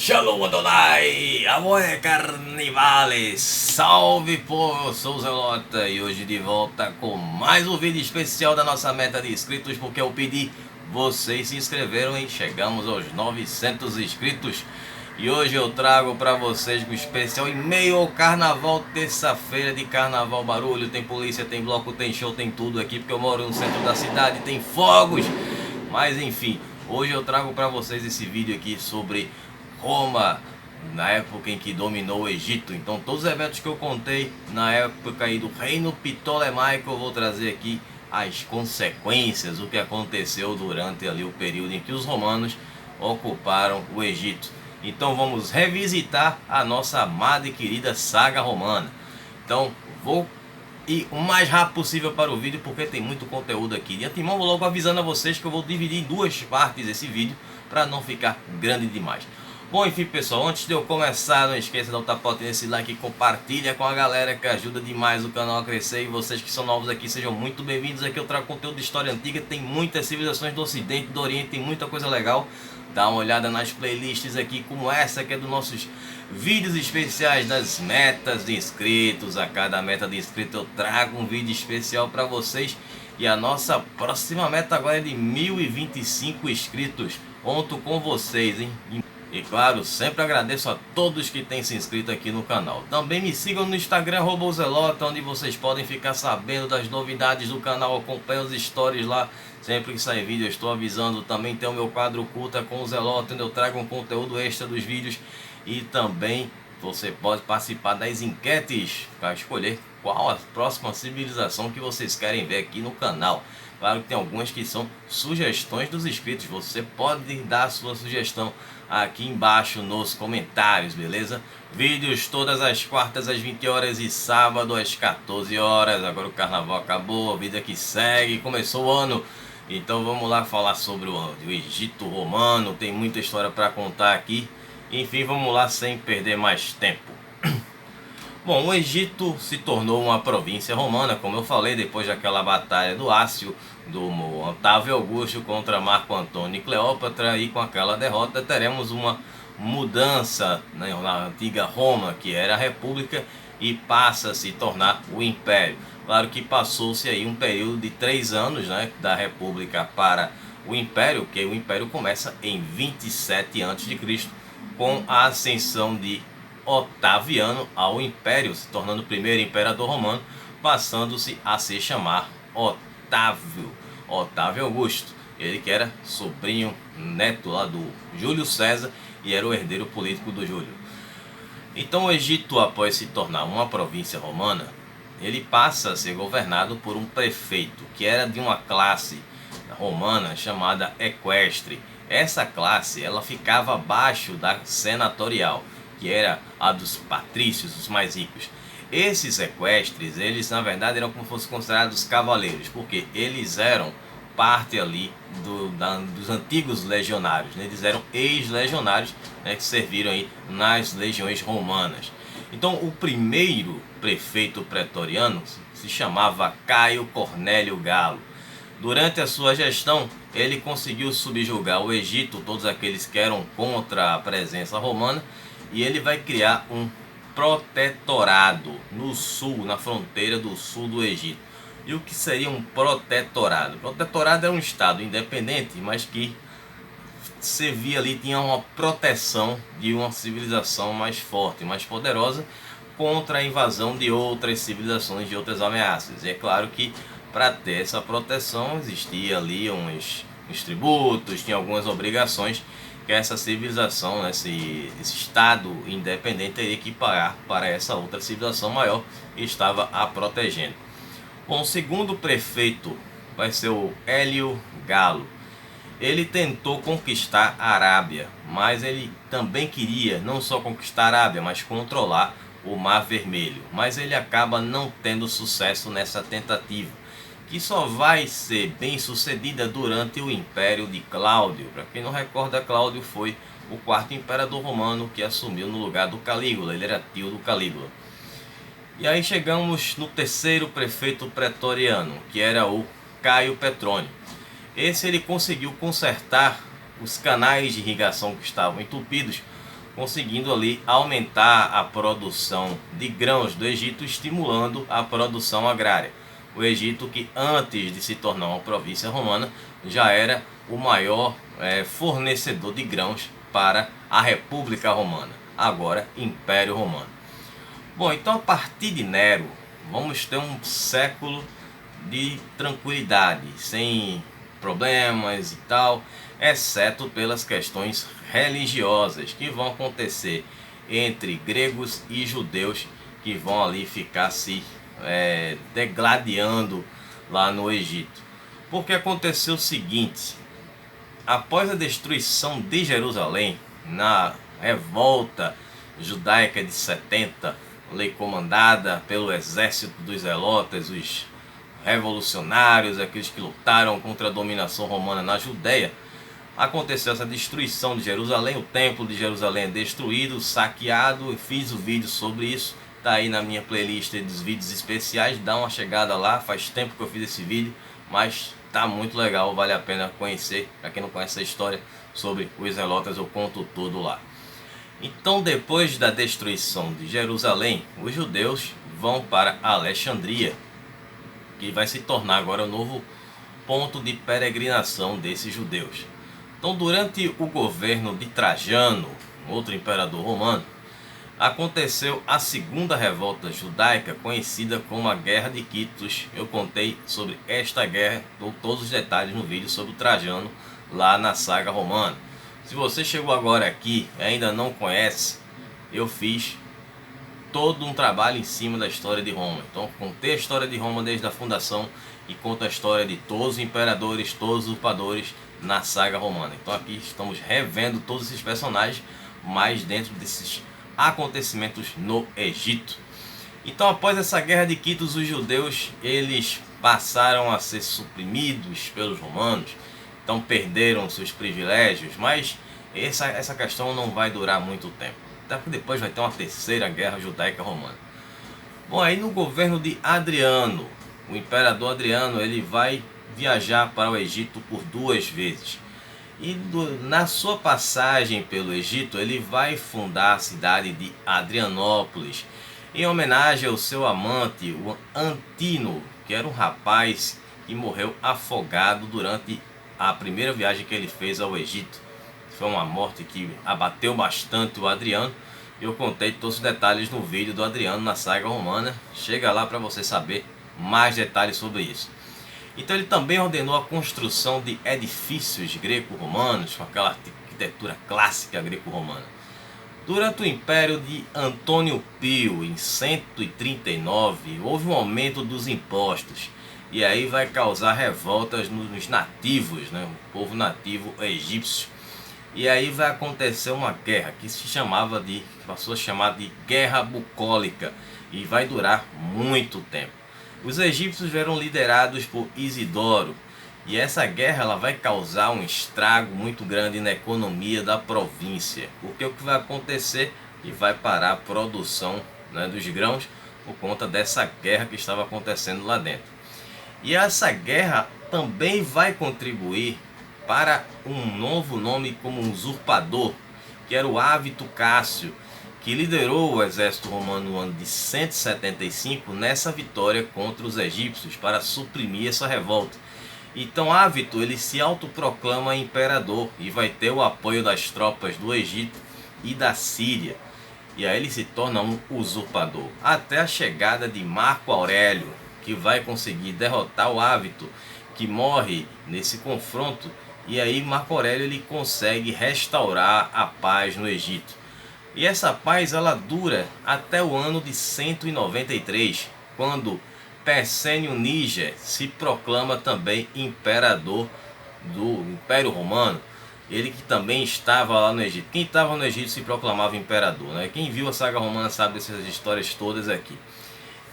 Shalom Adonai, Amore Carnivale, salve povo, eu sou o Zelota e hoje de volta com mais um vídeo especial da nossa meta de inscritos, porque eu pedi, vocês se inscreveram e chegamos aos 900 inscritos. E hoje eu trago para vocês um especial em meio ao carnaval, terça-feira de carnaval, barulho, tem polícia, tem bloco, tem show, tem tudo aqui, porque eu moro no centro da cidade, tem fogos. Mas enfim, hoje eu trago para vocês esse vídeo aqui sobre Roma, na época em que dominou o Egito. Então todos os eventos que eu contei na época aí do reino ptolemaico, eu vou trazer aqui as consequências, o que aconteceu durante ali o período em que os romanos ocuparam o Egito. Então vamos revisitar a nossa amada e querida saga romana. Então vou ir o mais rápido possível para o vídeo, porque tem muito conteúdo aqui. De antemão vou logo avisando a vocês que eu vou dividir em duas partes esse vídeo, para não ficar grande demais. Bom, enfim pessoal, antes de eu começar, não esqueça de dar um tapote nesse like e compartilha com a galera, que ajuda demais o canal a crescer. E vocês que são novos aqui, sejam muito bem-vindos. Aqui eu trago conteúdo de história antiga, tem muitas civilizações do Ocidente, do Oriente, tem muita coisa legal. Dá uma olhada nas playlists aqui, como essa que é dos nossos vídeos especiais das metas de inscritos. A cada meta de inscrito eu trago um vídeo especial para vocês. E a nossa próxima meta agora é de 1025 inscritos. Conto com vocês, hein? E claro, sempre agradeço a todos que têm se inscrito aqui no canal. Também me sigam no Instagram @zelota, onde vocês podem ficar sabendo das novidades do canal. Acompanhem os stories lá, sempre que sair vídeo eu estou avisando. Também tem o meu quadro Culta com o Zelota, onde eu trago um conteúdo extra dos vídeos. E também você pode participar das enquetes para escolher qual a próxima civilização que vocês querem ver aqui no canal. Claro que tem algumas que são sugestões dos inscritos. Você pode dar a sua sugestão aqui embaixo nos comentários, beleza? Vídeos todas as quartas às 20 horas e sábado às 14 horas. Agora o carnaval acabou, a vida que segue, começou o ano. Então vamos lá falar sobre o Egito Romano. Tem muita história para contar aqui. Enfim, vamos lá sem perder mais tempo. Bom, o Egito se tornou uma província romana, como eu falei, depois daquela batalha do Ácio, do Otávio Augusto contra Marco Antônio e Cleópatra, e com aquela derrota teremos uma mudança, né, na antiga Roma, que era a República, e passa a se tornar o Império. Claro que passou-se aí um período de 3 anos, né, da República para o Império, que o Império começa em 27 a.C., com a ascensão de Otaviano ao Império, se tornando o primeiro imperador romano, passando-se a se chamar Otávio Augusto. Ele que era sobrinho neto lá do Júlio César e era o herdeiro político do Júlio. Então o Egito, após se tornar uma província romana, ele passa a ser governado por um prefeito, que era de uma classe romana chamada equestre. Essa classe ela ficava abaixo da senatorial, que era a dos patrícios, os mais ricos. Esses equestres, eles na verdade eram como se fossem considerados cavaleiros, porque eles eram parte ali dos antigos legionários, né? Eles eram ex-legionários, né, que serviram aí nas legiões romanas. Então o primeiro prefeito pretoriano se chamava Caio Cornélio Galo. Durante a sua gestão, ele conseguiu subjugar o Egito, todos aqueles que eram contra a presença romana, e ele vai criar um protetorado no sul, na fronteira do sul do Egito. E o que seria um protetorado? O protetorado é um estado independente, mas que servia ali, tinha uma proteção de uma civilização mais forte, mais poderosa, contra a invasão de outras civilizações, de outras ameaças. E é claro que para ter essa proteção existia ali uns tributos, tinha algumas obrigações que essa civilização, né, esse estado independente teria que pagar para essa outra civilização maior que estava a protegendo. Bom, o segundo prefeito vai ser o Hélio Galo. Ele tentou conquistar a Arábia, mas ele também queria não só conquistar a Arábia, mas controlar o Mar Vermelho. Mas ele acaba não tendo sucesso nessa tentativa, que só vai ser bem sucedida durante o Império de Cláudio. Para quem não recorda, Cláudio foi o quarto imperador romano que assumiu no lugar do Calígula, ele era tio do Calígula. E aí chegamos no terceiro prefeito pretoriano, que era o Caio Petrônio. Esse ele conseguiu consertar os canais de irrigação que estavam entupidos conseguindo ali aumentar a produção de grãos do Egito, estimulando a produção agrária. O Egito, que antes de se tornar uma província romana, já era o maior fornecedor de grãos para a República Romana, agora Império Romano. Bom, então a partir de Nero, vamos ter um século de tranquilidade, sem problemas e tal, exceto pelas questões religiosas que vão acontecer entre gregos e judeus, que vão ali ficar se degladiando lá no Egito. Porque aconteceu o seguinte: após a destruição de Jerusalém, na revolta judaica de 70, lei comandada pelo exército dos zelotas, os revolucionários, aqueles que lutaram contra a dominação romana na Judéia, aconteceu essa destruição de Jerusalém. O templo de Jerusalém é destruído, saqueado. Eu fiz o vídeo sobre isso, tá aí na minha playlist dos vídeos especiais, dá uma chegada lá. Faz tempo que eu fiz esse vídeo, mas tá muito legal, vale a pena conhecer. Para quem não conhece a história sobre os zelotas, eu conto tudo lá. Então, depois da destruição de Jerusalém, os judeus vão para Alexandria, que vai se tornar agora o novo ponto de peregrinação desses judeus. Então, durante o governo de Trajano, outro imperador romano, aconteceu a segunda revolta judaica, conhecida como a Guerra de Quitos. Eu contei sobre esta guerra, dou todos os detalhes no vídeo sobre o Trajano, lá na saga romana. Se você chegou agora aqui e ainda não conhece, eu fiz todo um trabalho em cima da história de Roma. Então, contei a história de Roma desde a fundação e conto a história de todos os imperadores, todos os usurpadores na saga romana. Então aqui estamos revendo todos esses personagens, mas dentro desses acontecimentos no Egito. Então, após essa guerra de Quitos, os judeus eles passaram a ser suprimidos pelos romanos. Então perderam seus privilégios, mas essa questão não vai durar muito tempo. Até porque depois vai ter uma terceira guerra judaica romana. Bom, aí no governo de Adriano, o imperador Adriano, ele vai viajar para o Egito por 2 vezes. E na sua passagem pelo Egito, ele vai fundar a cidade de Adrianópolis, em homenagem ao seu amante, o Antino, que era um rapaz que morreu afogado durante a primeira viagem que ele fez ao Egito. Foi uma morte que abateu bastante o Adriano. Eu contei todos os detalhes no vídeo do Adriano na saga romana. Chega lá para você saber mais detalhes sobre isso. Então ele também ordenou a construção de edifícios greco-romanos, com aquela arquitetura clássica greco-romana. Durante o império de Antônio Pio, em 139, houve um aumento dos impostos. E aí vai causar revoltas nos nativos, né? O povo nativo egípcio. E aí vai acontecer uma guerra que passou a chamar de Guerra Bucólica, e vai durar muito tempo. Os egípcios eram liderados por Isidoro, e essa guerra ela vai causar um estrago muito grande na economia da província, porque o que vai acontecer e vai parar a produção, né, dos grãos por conta dessa guerra que estava acontecendo lá dentro. E essa guerra também vai contribuir para um novo nome como usurpador, que era o Ávito Cássio, que liderou o exército romano no ano de 175 nessa vitória contra os egípcios para suprimir essa revolta. Então Ávito ele se autoproclama imperador e vai ter o apoio das tropas do Egito e da Síria. E aí ele se torna um usurpador, até a chegada de Marco Aurélio, que vai conseguir derrotar o Ávito, que morre nesse confronto. E aí Marco Aurélio ele consegue restaurar a paz no Egito. E essa paz ela dura até o ano de 193, quando Persênio Níger se proclama também imperador do Império Romano. Ele que também estava lá no Egito. Quem estava no Egito se proclamava imperador, né? Quem viu a saga romana sabe dessas histórias todas aqui.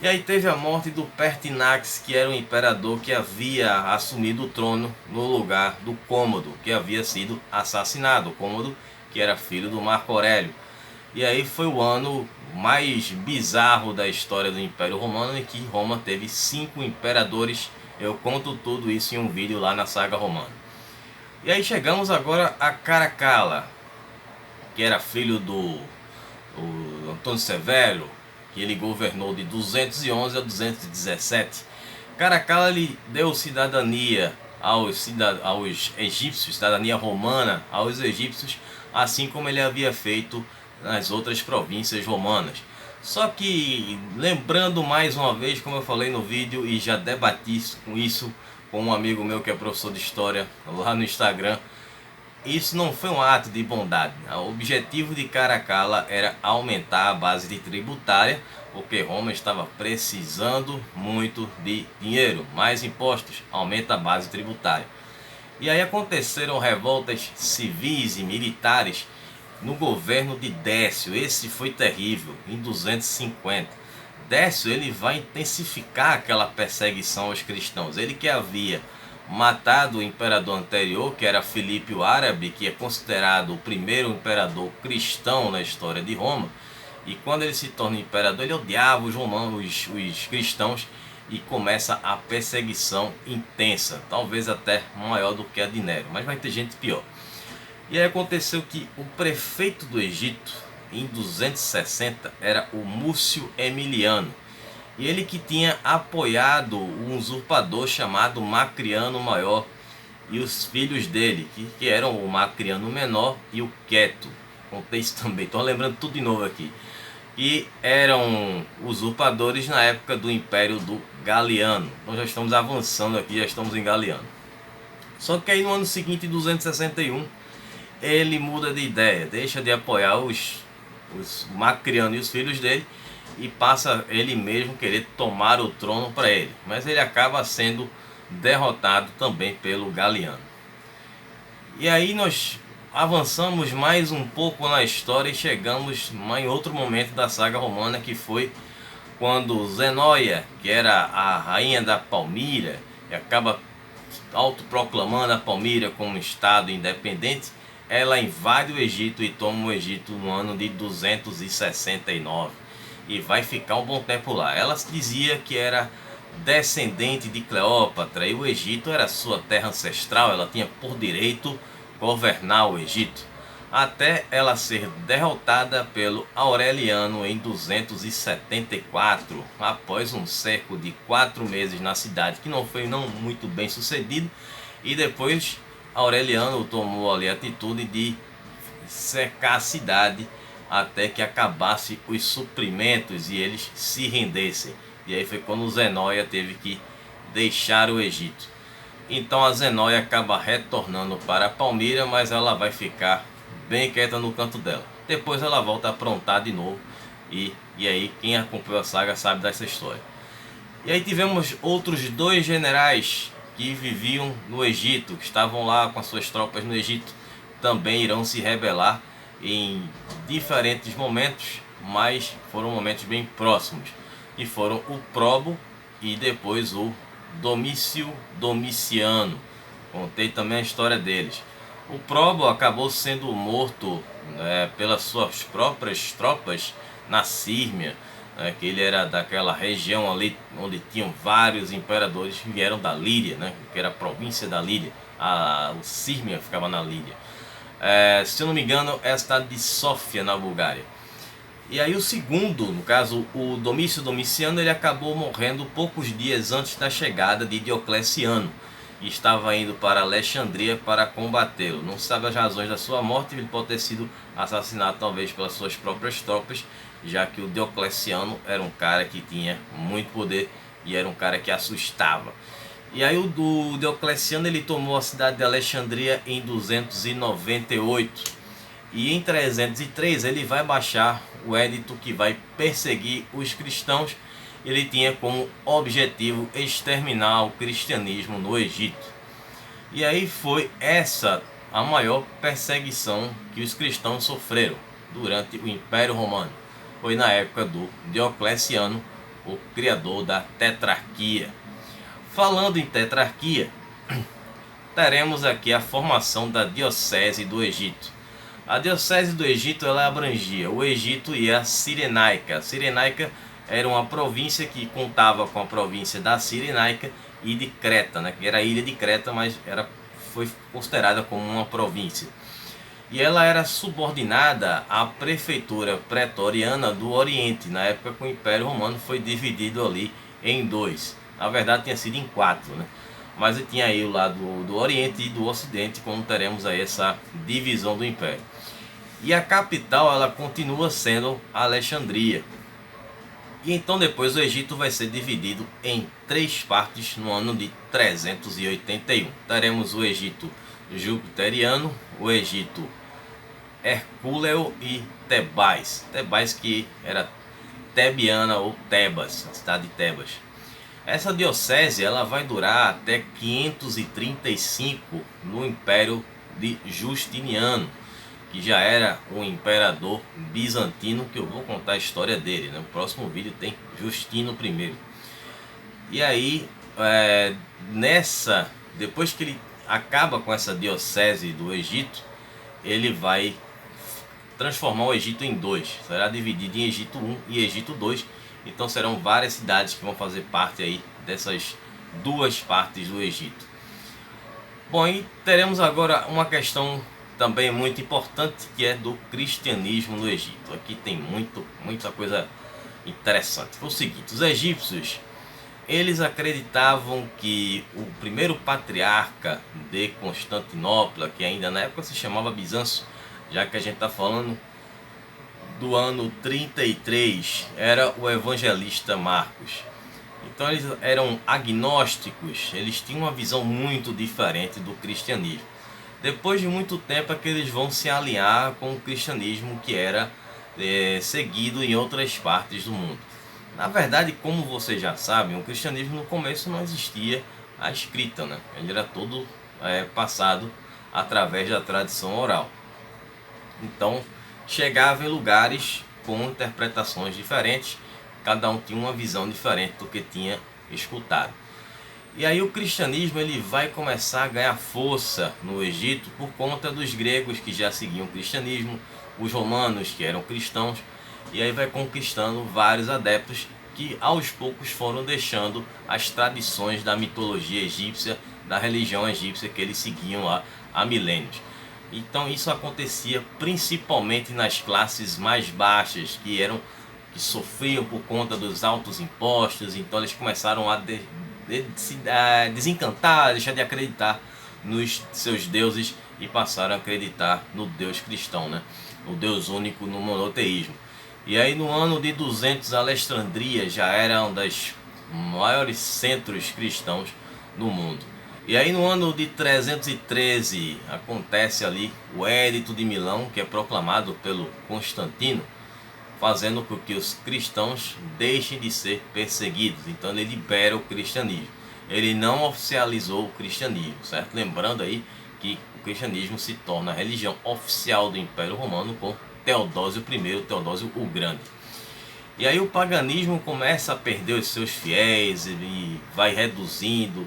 E aí teve a morte do Pertinax, que era um imperador que havia assumido o trono no lugar do Cômodo, que havia sido assassinado. O Cômodo, que era filho do Marco Aurélio. E aí foi o ano mais bizarro da história do Império Romano, em que Roma teve 5 imperadores. Eu conto tudo isso em um vídeo lá na saga romana. E aí chegamos agora a Caracalla. que era filho do Antônio Severo, que ele governou de 211 a 217. Caracalla lhe deu cidadania aos egípcios, cidadania romana aos egípcios, assim como ele havia feito nas outras províncias romanas. Só que, lembrando mais uma vez, como eu falei no vídeo e já debati com isso com um amigo meu que é professor de história lá no Instagram, isso não foi um ato de bondade. O objetivo de Caracalla era aumentar a base tributária, porque Roma estava precisando muito de dinheiro. Mais impostos, aumenta a base tributária. E aí aconteceram revoltas civis e militares no governo de Décio. Esse foi terrível, em 250. Décio ele vai intensificar aquela perseguição aos cristãos. Ele que havia matado o imperador anterior, que era Filipe o Árabe, que é considerado o primeiro imperador cristão na história de Roma. E quando ele se torna imperador, ele odiava os romanos, os cristãos, e começa a perseguição intensa, talvez até maior do que a de Nero, mas vai ter gente pior. E aí aconteceu que o prefeito do Egito, em 260, era o Múcio Emiliano. E ele que tinha apoiado um usurpador chamado Macriano Maior e os filhos dele, que eram o Macriano Menor e o Queto. Contei isso também, estou lembrando tudo de novo aqui. E eram usurpadores na época do Império do Galiano. Nós já estamos avançando aqui, já estamos em Galiano. Só que aí no ano seguinte, em 261, ele muda de ideia, deixa de apoiar os Macriano e os filhos dele e passa ele mesmo querer tomar o trono para ele. Mas ele acaba sendo derrotado também pelo Galiano. E aí nós avançamos mais um pouco na história e chegamos em outro momento da saga romana, que foi quando Zenóia, que era a rainha da Palmíria, e acaba autoproclamando a Palmíria como um estado independente, ela invade o Egito e toma o Egito no ano de 269 e vai ficar um bom tempo lá. Ela dizia que era descendente de Cleópatra e o Egito era sua terra ancestral, ela tinha por direito governar o Egito, até ela ser derrotada pelo Aureliano em 274, após um cerco de 4 meses na cidade, que não foi muito bem sucedido, e depois Aureliano tomou ali a atitude de cercar a cidade até que acabasse os suprimentos e eles se rendessem. E aí foi quando Zenóia teve que deixar o Egito. Então a Zenóia acaba retornando para a Palmíria, mas ela vai ficar bem quieta no canto dela. Depois ela volta a aprontar de novo e aí quem acompanhou a saga sabe dessa história. E aí tivemos outros 2 generais que viviam no Egito, que estavam lá com as suas tropas no Egito, também irão se rebelar em diferentes momentos, mas foram momentos bem próximos, e foram o Probo e depois o Domício Domiciano. Contei também a história deles. O Probo acabou sendo morto pelas suas próprias tropas na Sírmia, que ele era daquela região ali onde tinham vários imperadores que vieram da Líria, que era a província da Líria. O Sírmia ficava na Líria. Se eu não me engano, é a cidade de Sófia, na Bulgária. E aí o segundo, no caso o Domício Domiciano, ele acabou morrendo poucos dias antes da chegada de Diocleciano. E estava indo para Alexandria para combatê-lo. Não se sabe as razões da sua morte, ele pode ter sido assassinado talvez pelas suas próprias tropas, já que o Diocleciano era um cara que tinha muito poder e era um cara que assustava. E aí o Diocleciano ele tomou a cidade de Alexandria em 298. E em 303 ele vai baixar o édito que vai perseguir os cristãos. Ele tinha como objetivo exterminar o cristianismo no Egito. E aí foi essa a maior perseguição que os cristãos sofreram durante o Império Romano. Foi na época do Diocleciano, o criador da tetrarquia. Falando em tetrarquia, teremos aqui a formação da Diocese do Egito. A Diocese do Egito ela abrangia o Egito e a Cirenaica. A Cirenaica era uma província que contava com a província da Cirenaica e de Creta, que era a ilha de Creta, mas foi considerada como uma província. e ela era subordinada à prefeitura pretoriana do Oriente, na época que o Império Romano foi dividido ali em dois. Na verdade tinha sido em quatro, né? Mas tinha aí o lado do Oriente e do Ocidente, como teremos aí essa divisão do Império. E a capital ela continua sendo Alexandria. E então depois o Egito vai ser dividido em três partes no ano de 381. Teremos o Egito Jupiteriano, o Egito Hercúleo e Tebais. Tebais que era Tebiana ou Tebas, a cidade de Tebas. Essa diocese ela vai durar até 535 no Império de Justiniano, que já era um imperador bizantino, que eu vou contar a história dele, né? No próximo vídeo tem Justino I. E aí, depois que ele acaba com essa diocese do Egito, ele vai transformar o Egito em dois. Será dividido em Egito I e Egito II. Então serão várias cidades que vão fazer parte aí dessas duas partes do Egito. Bom, e teremos agora uma questão também muito importante, que é do cristianismo no Egito. Aqui tem muita coisa interessante. Foi o seguinte: os egípcios eles acreditavam que o primeiro patriarca de Constantinopla, que ainda na época se chamava Bizâncio, já que a gente está falando do ano 33, era o evangelista Marcos. Então eles eram agnósticos, eles tinham uma visão muito diferente do cristianismo. Depois de muito tempo é que eles vão se alinhar com o cristianismo que era seguido em outras partes do mundo. Na verdade, como vocês já sabem, o cristianismo no começo não existia a escrita, né? Ele era todo passado através da tradição oral. Então chegava em lugares com interpretações diferentes, cada um tinha uma visão diferente do que tinha escutado. E aí o cristianismo ele vai começar a ganhar força no Egito por conta dos gregos que já seguiam o cristianismo, os romanos que eram cristãos, e aí vai conquistando vários adeptos que aos poucos foram deixando as tradições da mitologia egípcia, da religião egípcia que eles seguiam lá há milênios. Então isso acontecia principalmente nas classes mais baixas, que sofriam por conta dos altos impostos. Então eles começaram a se desencantar, deixar de acreditar nos seus deuses e passaram a acreditar no Deus cristão, né? No Deus único, no monoteísmo. E aí no ano de 200, Alexandria já era um dos maiores centros cristãos no mundo. E aí no ano de 313 acontece ali o Edito de Milão, que é proclamado pelo Constantino, fazendo com que os cristãos deixem de ser perseguidos. Então ele libera o cristianismo. Ele não oficializou o cristianismo, certo? Lembrando aí que o cristianismo se torna a religião oficial do Império Romano com Teodósio I, Teodósio o Grande. E aí o paganismo começa a perder os seus fiéis, ele vai reduzindo,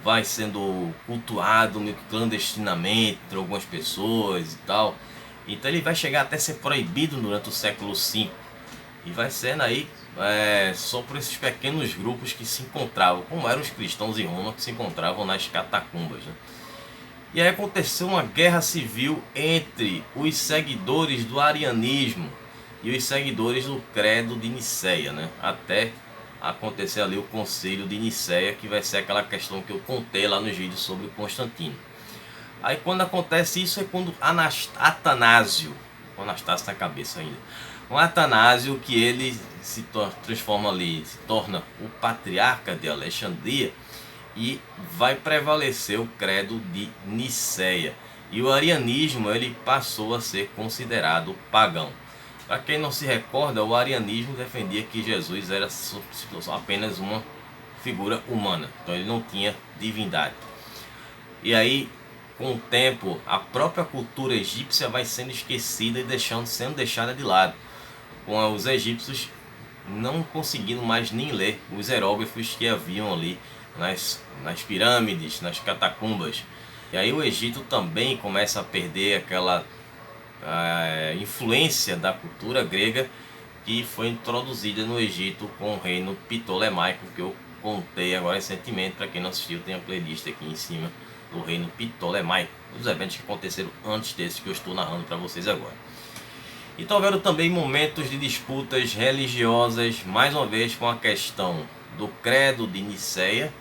vai sendo cultuado meio que clandestinamente entre algumas pessoas e tal. Então ele vai chegar até ser proibido durante o século V. E vai sendo aí só por esses pequenos grupos que se encontravam, como eram os cristãos em Roma, que se encontravam nas catacumbas, né? E aí aconteceu uma guerra civil entre os seguidores do arianismo e os seguidores do credo de Niceia, né? Até acontecer ali o concílio de Niceia, que vai ser aquela questão que eu contei lá nos vídeos sobre Constantino. Aí quando acontece isso é quando Atanásio, o Anastácio na cabeça ainda, o Atanásio, que ele se transforma ali, se torna o patriarca de Alexandria, e vai prevalecer o credo de Niceia. E o arianismo ele passou a ser considerado pagão. Para quem não se recorda, o arianismo defendia que Jesus era apenas uma figura humana, então ele não tinha divindade. E aí, com o tempo, a própria cultura egípcia vai sendo esquecida e sendo deixada de lado, com os egípcios não conseguindo mais nem ler os hieróglifos que haviam ali nas pirâmides, nas catacumbas. E aí o Egito também começa a perder aquela influência da cultura grega que foi introduzida no Egito com o reino ptolemaico, que eu contei agora recentemente. Para quem não assistiu, tem a playlist aqui em cima do reino Ptolemaico, os eventos que aconteceram antes desses que eu estou narrando para vocês agora. Então houveram também momentos de disputas religiosas, mais uma vez com a questão do credo de Nicéia,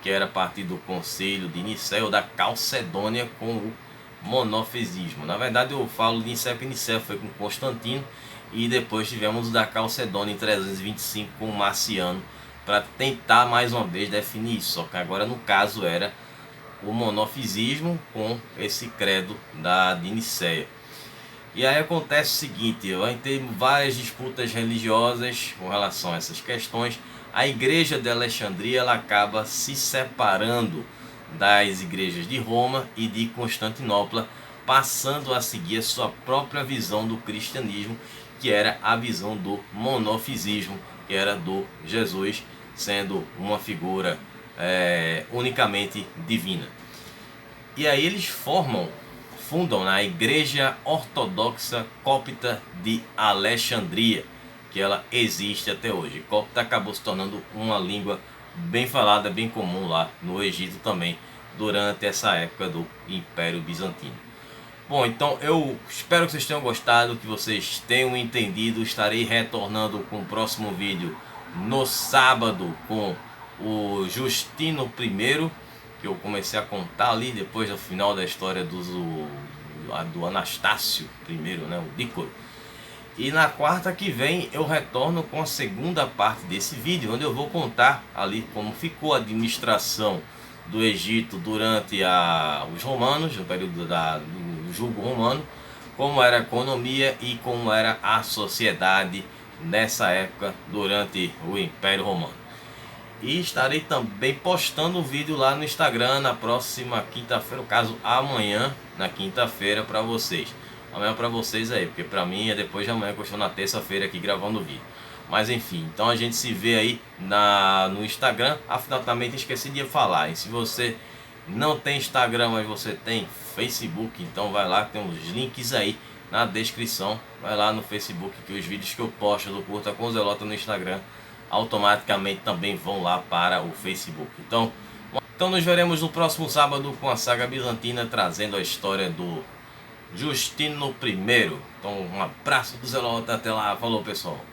que era a partir do concílio de Nicéia ou da Calcedônia, com o monofisismo. Na verdade eu falo de Nicéia porque Nicéia foi com Constantino, e depois tivemos o da Calcedônia em 325 com Marciano, para tentar mais uma vez definir isso, só que agora no caso era o monofisismo com esse credo de Nicéia. E aí acontece o seguinte, vai ter várias disputas religiosas com relação a essas questões. A igreja de Alexandria ela acaba se separando das igrejas de Roma e de Constantinopla, passando a seguir a sua própria visão do cristianismo, que era a visão do monofisismo, que era do Jesus sendo uma figura unicamente divina. E aí eles fundam a Igreja Ortodoxa Cópita de Alexandria, que ela existe até hoje. Cópita acabou se tornando uma língua bem falada, bem comum lá no Egito também, durante essa época do Império Bizantino. Bom, então eu espero que vocês tenham gostado, que vocês tenham entendido. Estarei retornando com o próximo vídeo no sábado com o Justino I, que eu comecei a contar ali depois do final da história do Anastácio I, né, o Dícoro. E na quarta que vem eu retorno com a segunda parte desse vídeo, onde eu vou contar ali como ficou a administração do Egito durante os romanos, no período do julgo romano, como era a economia e como era a sociedade nessa época durante o Império Romano. E estarei também postando um vídeo lá no Instagram na próxima quinta-feira, no caso amanhã, na quinta-feira, para vocês. Amanhã para vocês aí, porque para mim é depois de amanhã, que eu estou na terça-feira aqui gravando o vídeo. Mas enfim, então a gente se vê aí no Instagram. Afinal também esqueci de falar, e se você não tem Instagram, mas você tem Facebook, então vai lá, tem uns links aí na descrição. Vai lá no Facebook, que os vídeos que eu posto do Curta com Zelota no Instagram automaticamente também vão lá para o Facebook. Então nos veremos no próximo sábado com a saga bizantina, trazendo a história do Justino I. Então um abraço do Zelota, até lá, falou pessoal.